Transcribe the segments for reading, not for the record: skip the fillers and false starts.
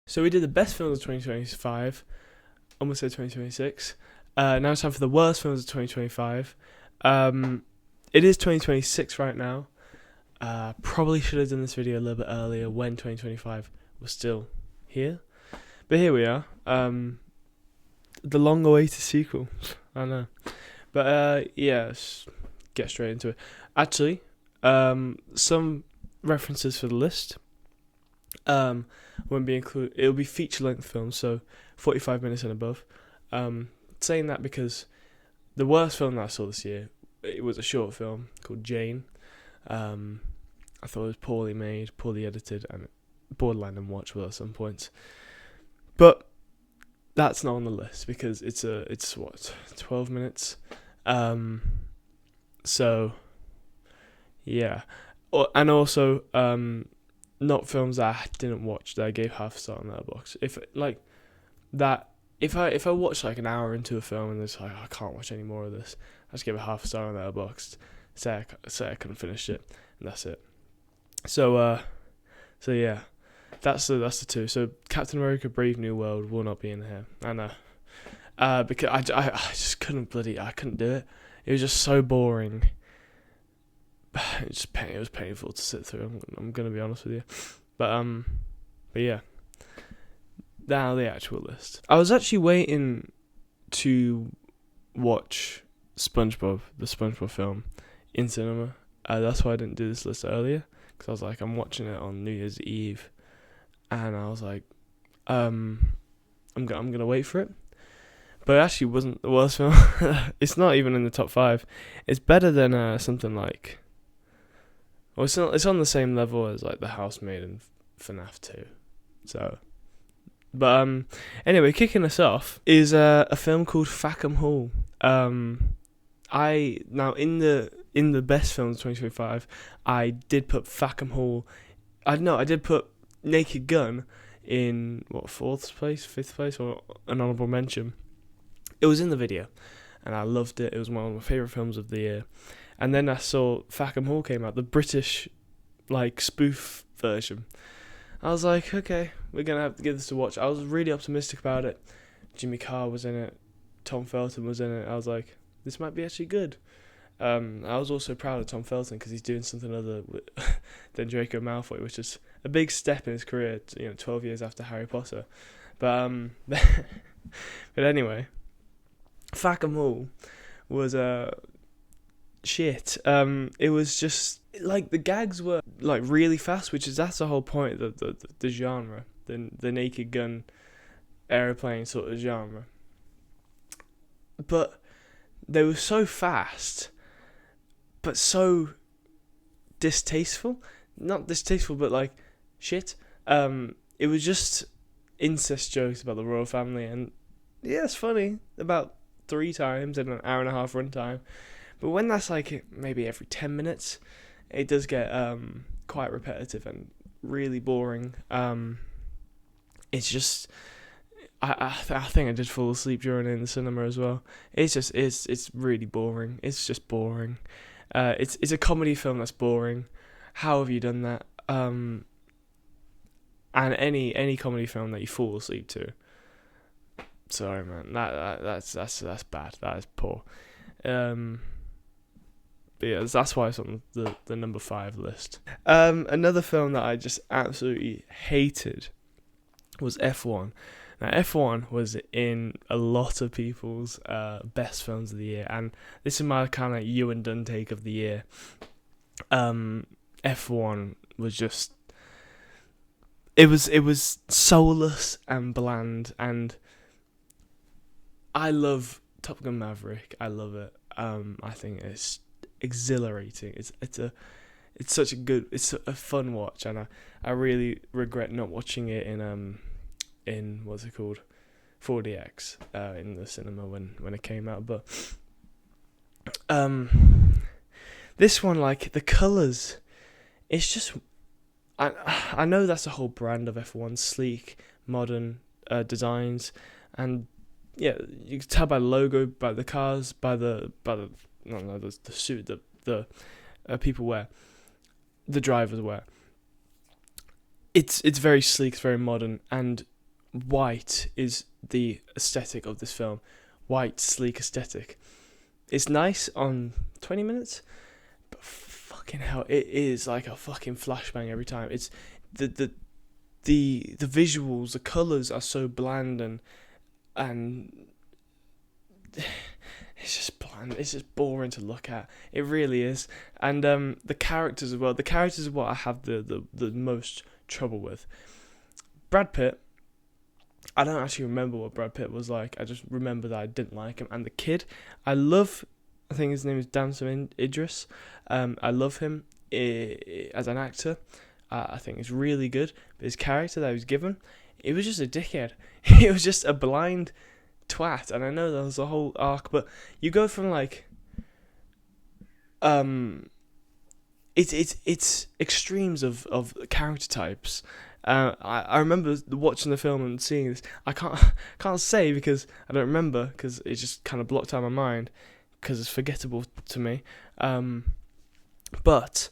So we did the best films of 2025, almost said 2026. Now it's time for the worst films of 2025. It is 2026 right now. Probably should have done this video a little bit earlier when 2025 was still here. But here we are. The long-awaited sequel. I know. But yeah, let's get straight into it. Actually, some references for the list won't be included. It'll be feature-length films, so 45 minutes and above. Saying that because the worst film that I saw this year, it was a short film called Jane. I thought it was poorly made, poorly edited, and borderline unwatchable at some points. But that's not on the list because it's 12 minutes. So yeah, and also not films that I didn't watch that I gave half a star on Letterboxd. If I watch like an hour into a film and it's like I can't watch any more of this, I just give it half a star on Letterboxd. Say I couldn't finish it, and that's it. So yeah, that's the two. So Captain America: Brave New World will not be in here. I know, because I just couldn't I couldn't do it. It was just so boring. It was painful to sit through. I'm gonna be honest with you, but yeah. Now the actual list. I was actually waiting to watch SpongeBob, the SpongeBob film, in cinema. That's why I didn't do this list earlier, because I was like, I'm watching it on New Year's Eve, and I was like, I'm gonna wait for it. But it actually wasn't the worst film. It's not even in the top 5. It's better than something like. Well, it's on the same level as like The Housemaid and FNAF 2. So. But anyway, kicking us off is a film called Fackham Hall. Now in the best films of 2025, I did put Fackham Hall. I did put Naked Gun in 4th place, 5th place, or an honourable mention. It was in the video, and I loved it. It was one of my favourite films of the year. And then I saw Fackham Hall came out, the British spoof version. I was like, okay, we're going to have to give this a watch. I was really optimistic about it. Jimmy Carr was in it. Tom Felton was in it. I was like, this might be actually good. I was also proud of Tom Felton because he's doing something other than Draco Malfoy, which is a big step in his career, 12 years after Harry Potter. But but anyway, Fackham Hall was shit. It was just like the gags were like really fast, that's the whole point of the genre, the Naked Gun aeroplane sort of genre. But they were so fast, but so distasteful. Not distasteful, but like shit. It was just incest jokes about the royal family, and yeah, it's funny about 3 times in an hour and a half runtime. But when that's like maybe every 10 minutes, it does get quite repetitive and really boring. It's just I think I did fall asleep during it in the cinema as well. It's really boring. It's just boring. It's a comedy film that's boring. How have you done that? And any comedy film that you fall asleep to. Sorry, man. That's bad. That is poor. But yeah, that's why it's on the number 5 list. Another film that I just absolutely hated was F1. Now, F1 was in a lot of people's best films of the year, and this is my kind of you and done take of the year. F1 was just it was soulless and bland, and I love Top Gun Maverick. I love it. I think it's exhilarating. It's such it's a fun watch, and I really regret not watching it in what's it called, 4DX in the cinema when it came out. But this one, like the colours, it's just I know that's the whole brand of F1, sleek, modern designs, and yeah, you can tell by the logo, by the cars, by the suit the people wear, the drivers wear. It's very sleek, it's very modern, and white is the aesthetic of this film. White, sleek aesthetic. It's nice on 20 minutes, but fucking hell, it is like a fucking flashbang every time. It's the visuals, the colours are so bland and it's just bland. It's just boring to look at. It really is. And the characters as well. The characters are what I have the most trouble with. Brad Pitt. I don't actually remember what Brad Pitt was like. I just remember that I didn't like him. And the kid, I think his name is Damson Idris. I love him as an actor. I think he's really good. But his character that he was given, it was just a dickhead. He was just a blind twat. And I know there was a whole arc, but you go from like, it's extremes of character types. I remember watching the film and seeing this. I can't say because I don't remember, because it just kind of blocked out my mind because it's forgettable to me. But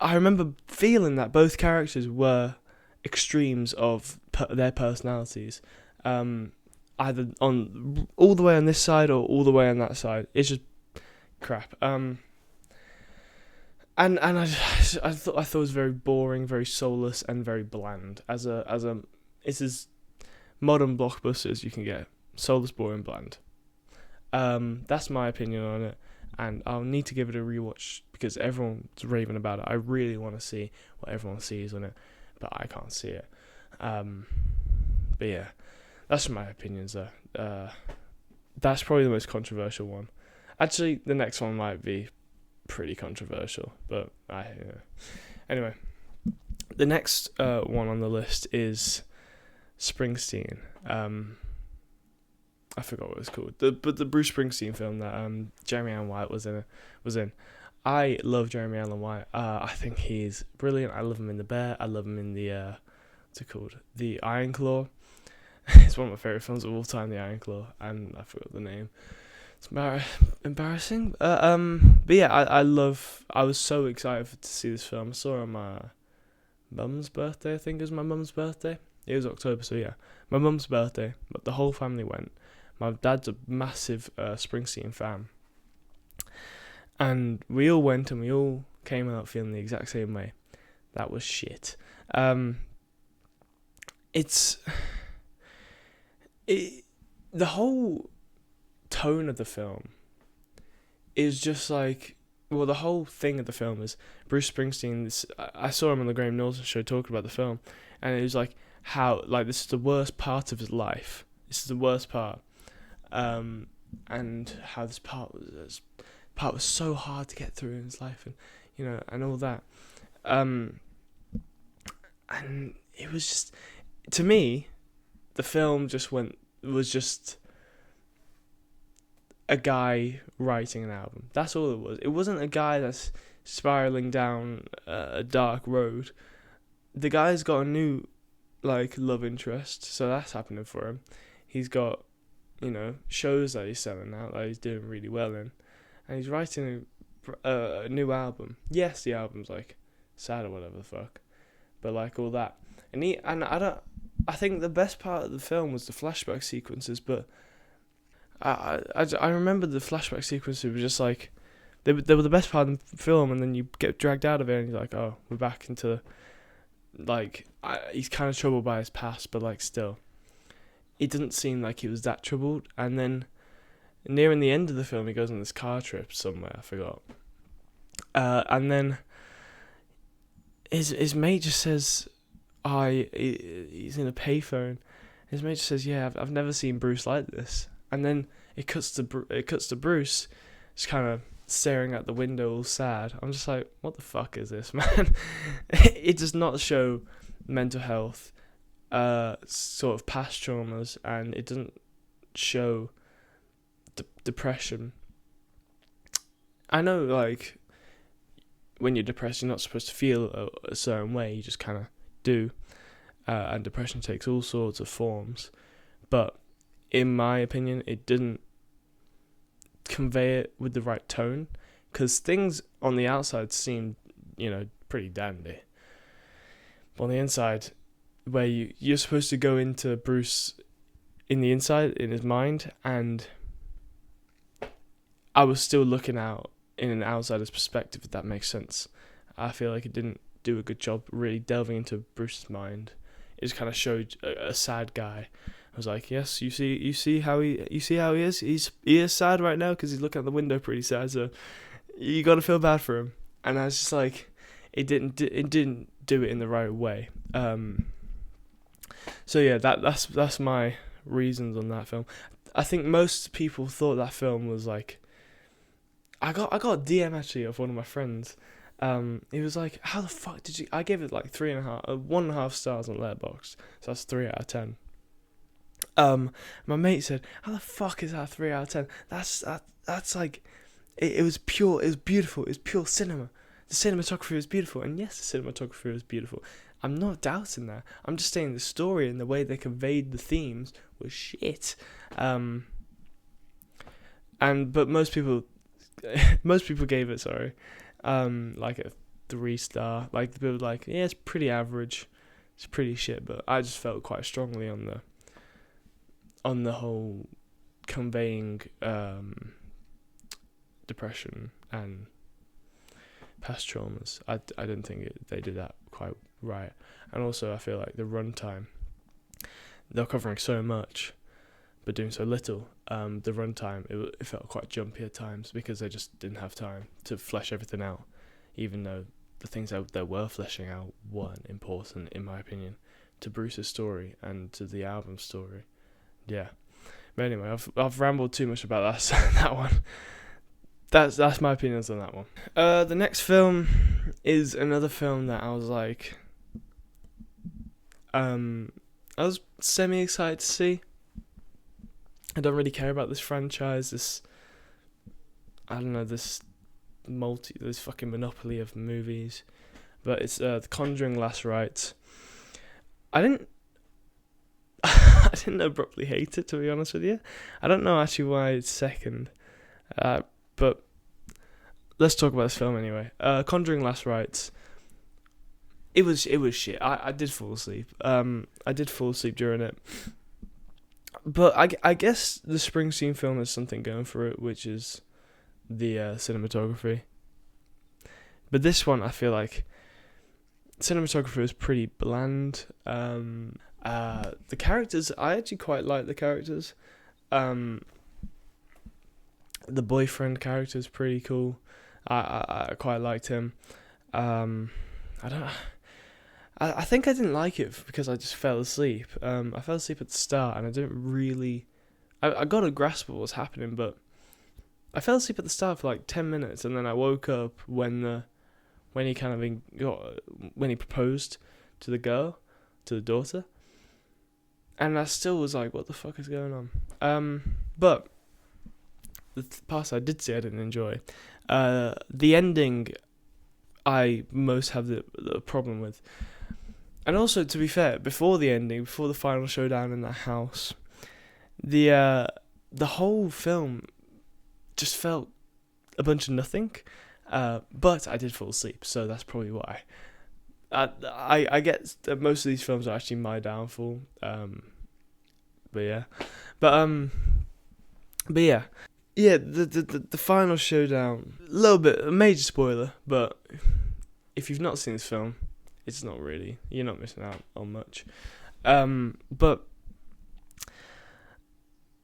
I remember feeling that both characters were extremes of their personalities, either on all the way on this side or all the way on that side. It's just crap. And I thought it was very boring, very soulless, and very bland. It's as modern blockbuster as you can get. Soulless, boring, bland. That's my opinion on it, and I'll need to give it a rewatch because everyone's raving about it. I really want to see what everyone sees on it, but I can't see it. But yeah, that's my opinions though. That's probably the most controversial one. Actually, the next one might be pretty controversial, but anyway, the next one on the list is Springsteen. I forgot what it was called. The Bruce Springsteen film that Jeremy Allen White was in. I love Jeremy Allen White. I think he's brilliant. I love him in The Bear. I love him in the what's it called? The Iron Claw. It's one of my favorite films of all time, The Iron Claw, and I forgot the name. It's embarrassing. But yeah, I was so excited to see this film. I saw it on my mum's birthday. I think it was my mum's birthday. It was October, so yeah, my mum's birthday. But the whole family went. My dad's a massive Springsteen fan, and we all went, and we all came out feeling the exact same way. That was shit. The whole tone of the film is just like, well, the whole thing of the film is Bruce Springsteen. I saw him on the Graham Norton show talking about the film, and it was like how like this is the worst part of his life. This is the worst part, and how this part was so hard to get through in his life, and and all that, and it was just, to me, the film was just a guy writing an album. That's all it was. It wasn't a guy that's spiraling down a dark road. The guy's got a new love interest, so that's happening for him. He's got shows that he's selling out that he's doing really well in, and he's writing a new album. Yes, the album's sad or whatever the fuck, but all that. I think the best part of the film was the flashback sequences, but I remember the flashback sequences were just they were the best part of the film, and then you get dragged out of it and you're like, oh, we're back into he's kind of troubled by his past, but still it doesn't seem like he was that troubled. And then nearing the end of the film, he goes on this car trip somewhere, I forgot, and then his mate just says, he's in a payphone. His mate just says, yeah, I've never seen Bruce like this. And then it cuts to Bruce, just kind of staring out the window, all sad. I'm just like, what the fuck is this, man? It does not show mental health, sort of past traumas, and it doesn't show depression. I know, when you're depressed, you're not supposed to feel a certain way. You just kind of do, and depression takes all sorts of forms. But in my opinion, it didn't convey it with the right tone, because things on the outside seemed, pretty dandy, but on the inside, where you're supposed to go into Bruce in the inside, in his mind, and I was still looking out in an outsider's perspective, if that makes sense. I feel like it didn't do a good job really delving into Bruce's mind. It just kind of showed a sad guy. I was like, yes, you see how he is. He is sad right now because he's looking out the window pretty sad. So you got to feel bad for him. And I was just like, it didn't do it in the right way. So yeah, that's my reasons on that film. I think most people thought that film was like. I got a DM actually of one of my friends. He was like, "How the fuck did you?" I gave it like 1.5 stars on Letterboxd, so that's 3 out of 10. My mate said, "How the fuck is that 3 out of 10? That's like, it was pure, it was beautiful, it was pure cinema. The cinematography was beautiful, and yes, the cinematography was beautiful. I'm not doubting that. I'm just saying the story and the way they conveyed the themes was shit. But most people gave it like a 3-star. Like they were like, yeah, it's pretty average, it's pretty shit. But I just felt quite strongly on the whole conveying depression and past traumas. I didn't think they did that quite right. And also I feel like the runtime, they're covering so much but doing so little. The runtime, it felt quite jumpy at times because they just didn't have time to flesh everything out, even though the things that they were fleshing out weren't important, in my opinion, to Bruce's story and to the album story. Yeah. But anyway, I've rambled too much about that one. That's my opinions on that one. The next film is another film that I was like, I was semi excited to see. I don't really care about this franchise, this fucking monopoly of movies, but it's The Conjuring Last Rites. I didn't abruptly hate it, to be honest with you. I don't know actually why it's second, but let's talk about this film anyway. Conjuring Last Rites. It was shit. I did fall asleep. I did fall asleep during it. But I guess the Springsteen film has something going for it, which is the cinematography. But this one, I feel like cinematography was pretty bland. The characters, I actually quite like the characters. The boyfriend character is pretty cool. I quite liked him. I think I didn't like it because I just fell asleep. I fell asleep at the start and I didn't really... I got a grasp of what was happening, but I fell asleep at the start for like 10 minutes and then I woke up when he proposed to the girl, to the daughter. And I still was like, what the fuck is going on? But the parts I did see I didn't enjoy. The ending I most have the problem with. And also, to be fair, before the ending, before the final showdown in that house, the whole film just felt a bunch of nothing. But I did fall asleep, so that's probably why. I get that most of these films are actually my downfall. But yeah, the final showdown, a little bit a major spoiler, but if you've not seen this film, it's not really, you're not missing out on much. But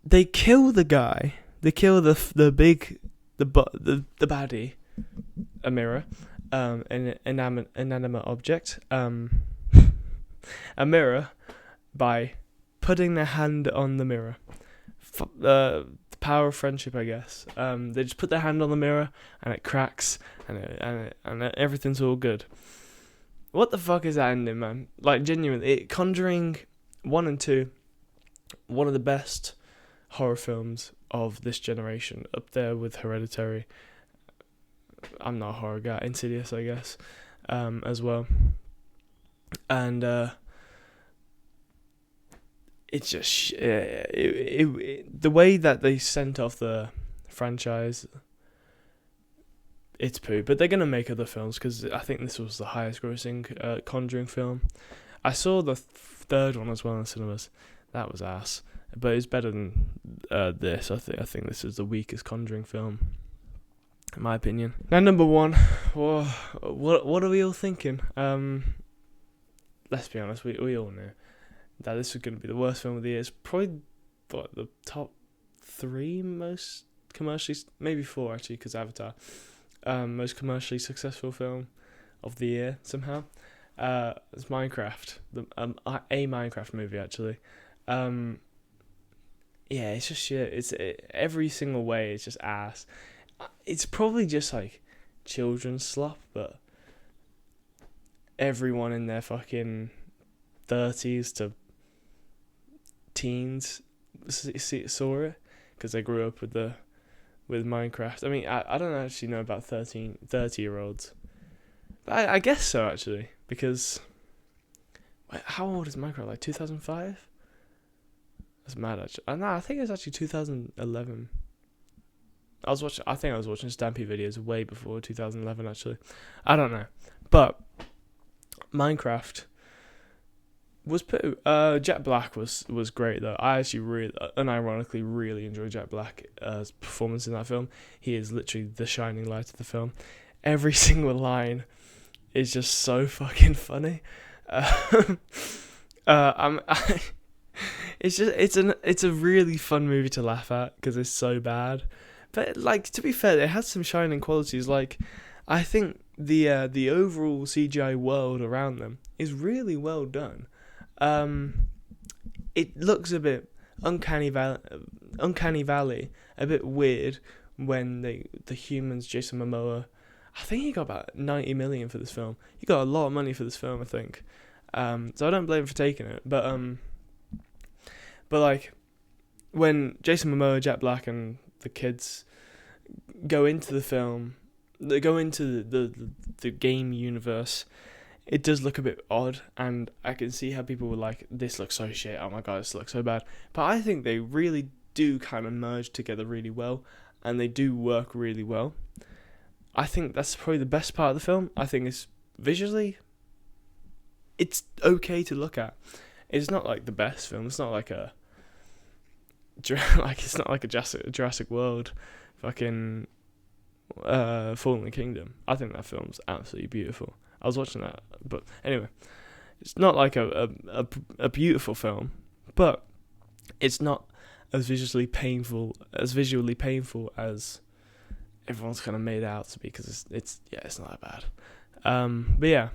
they kill the guy. They kill the baddie, a mirror, an inanimate object, a mirror, by putting their hand on the mirror. The power of friendship, I guess. They just put their hand on the mirror and it cracks and everything's all good. What the fuck is that ending, man? Like, genuinely, Conjuring 1 and 2, one of the best horror films of this generation, up there with Hereditary. I'm not a horror guy. Insidious, I guess, as well. And it's just the way that they sent off the franchise, it's poo. But they're gonna make other films because I think this was the highest grossing Conjuring film. I saw the third one as well in the cinemas. That was ass, but it's better than this. I think this is the weakest Conjuring film, in my opinion. Now, number one, what are we all thinking? Let's be honest, we all knew that this was going to be the worst film of the year. It's probably the top 3 most commercially, maybe 4 actually, because Avatar, most commercially successful film of the year somehow. It's Minecraft, a Minecraft movie actually. Yeah, it's just shit. Every single way. It's just ass. It's probably just like children's slop, but everyone in their fucking 30s to teens saw it because they grew up with Minecraft. I mean, I don't actually know about 30-year-olds, but I guess so actually, because how old is Minecraft? Like 2005? That's mad actually. No, I think it's actually 2011. I think I was watching Stampy videos way before 2011 actually. I don't know, but Minecraft was pretty. Jack Black was great though. I actually really, unironically, really enjoyed Jack Black's performance in that film. He is literally the shining light of the film. Every single line is just so fucking funny. It's a really fun movie to laugh at because it's so bad. But like, to be fair, it has some shining qualities. Like, I think the overall CGI world around them is really well done. It looks a bit uncanny valley, a bit weird when the humans, Jason Momoa, I think he got about 90 million for this film. He got a lot of money for this film, I think. So I don't blame him for taking it. But like, when Jason Momoa, Jack Black, and the kids go into the film, they go into the game universe, it does look a bit odd, and I can see how people were like, this looks so shit, oh my god, this looks so bad. But I think they really do kind of merge together really well, and they do work really well. I think that's probably the best part of the film. I think it's visually, it's okay to look at. It's not like the best film. It's not like a Jurassic World, fucking Fallen Kingdom. I think that film's absolutely beautiful. I was watching that, but anyway, it's not like a beautiful film, but it's not as visually painful as everyone's kind of made out to be, because it's not that bad. But yeah,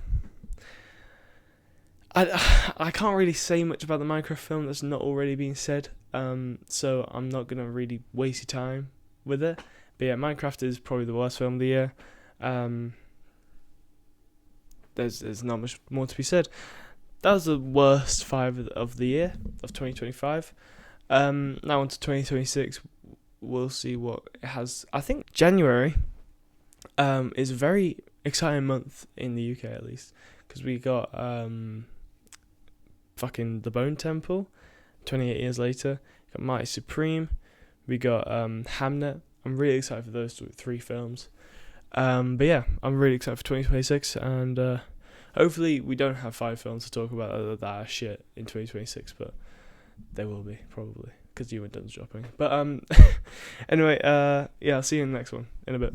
I can't really say much about the Minecraft film that's not already been said. So I'm not gonna really waste your time with it. But yeah, Minecraft is probably the worst film of the year. There's not much more to be said. That was the worst 5 of the year of 2025. Now on to 2026. We'll see what it has. I think January is a very exciting month in the UK, at least, because we got fucking The Bone Temple 28 years later. We got Mighty Supreme. We got Hamnet. I'm really excited for those 3 films. But yeah, I'm really excited for 2026, and hopefully we don't have 5 films to talk about that are shit in 2026, but there will be, probably, because You Were Done's dropping. But anyway, yeah, I'll see you in the next one in a bit.